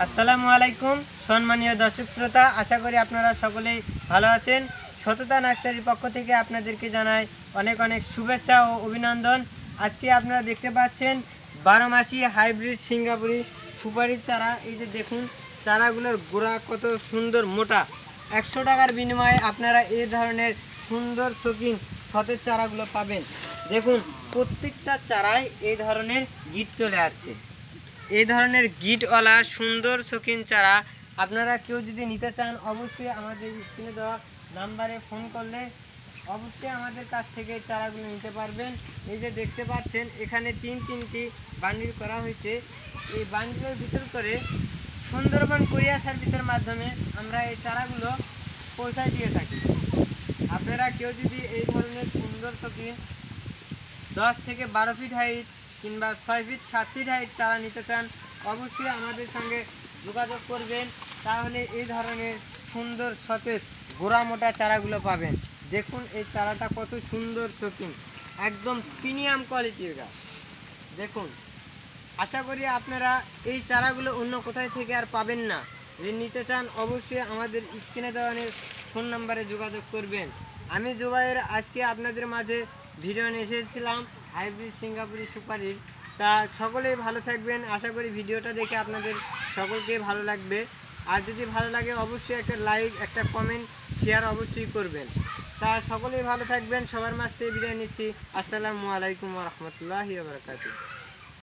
আসসালামু আলাইকুম সম্মানীয় দর্শক শ্রোতা, আশা করি আপনারা সকলেই ভালো আছেন। সততা নার্সারির পক্ষ থেকে আপনাদেরকে জানাই অনেক অনেক শুভেচ্ছা ও অভিনন্দন। আজকে আপনারা দেখতে পাচ্ছেন 12 মাসি হাইব্রিড সিঙ্গাপুরি সুপারির চারা। এই যে দেখুন, চারাগুলোর গোড়া কত সুন্দর মোটা। 100 টাকার বিনিময়ে আপনারা এই ধরনের সুন্দর শৌখিন সতেজ চারাগুলো পাবেন। দেখুন, প্রত্যেকটা চারায় এই ধরনের গিট চলে আসছে। এই ধরনের গিটওয়ালা সুন্দর শৌখিন চারা আপনারা কেউ যদি নিতে চান, অবশ্যই আমাদের স্ক্রিনে দেওয়া নাম্বারে ফোন করলে অবশ্যই আমাদের কাছ থেকে চারাগুলো নিতে পারবেন। এই যে দেখতে পাচ্ছেন, এখানে তিনটি বান্ডিল করা হয়েছে। এই বান্ডিলের ভিতর করে সুন্দরবন কুরিয়ার সার্ভিসের মাধ্যমে আমরা এই চারাগুলো পৌঁছায় দিয়ে থাকি। আপনারা কেউ যদি এই ধরনের সুন্দর শৌখিন 10 থেকে 12 ফিট হাইট কিংবা 6 ফিট 7 ফিট হাইট চারা নিতে চান, অবশ্যই আমাদের সঙ্গে যোগাযোগ করবেন। তাহলে এই ধরনের সুন্দর সতেজ গোড়া মোটা চারাগুলো পাবেন। দেখুন, এই চারাটা কত সুন্দর শৌখিন, একদম প্রিমিয়াম কোয়ালিটির গাছ। দেখুন, আশা করি আপনারা এই চারাগুলো অন্য কোথায় থেকে আর পাবেন না। যদি নিতে চান, অবশ্যই আমাদের স্ক্রিনে দেওয়া ফোন নাম্বারে যোগাযোগ করবেন। আমি জুবাইর, আজকে আপনাদের মাঝে ভিডিও নিয়ে এসেছিলাম হাইব্রিড সিঙ্গাপুরি সুপারির। তা সকলেই ভালো থাকবেন। আশা করি ভিডিওটা দেখে আপনাদের সকলকে ভালো লাগবে। আর যদি ভালো লাগে, অবশ্যই একটা লাইক, একটা কমেন্ট, শেয়ার অবশ্যই করবেন। তা সকলেই ভালো থাকবেন। সবার মাঝে বিদায় নিচ্ছি। আসসালামু আলাইকুম ওয়া রাহমাতুল্লাহি ওয়া বারাকাতুহু।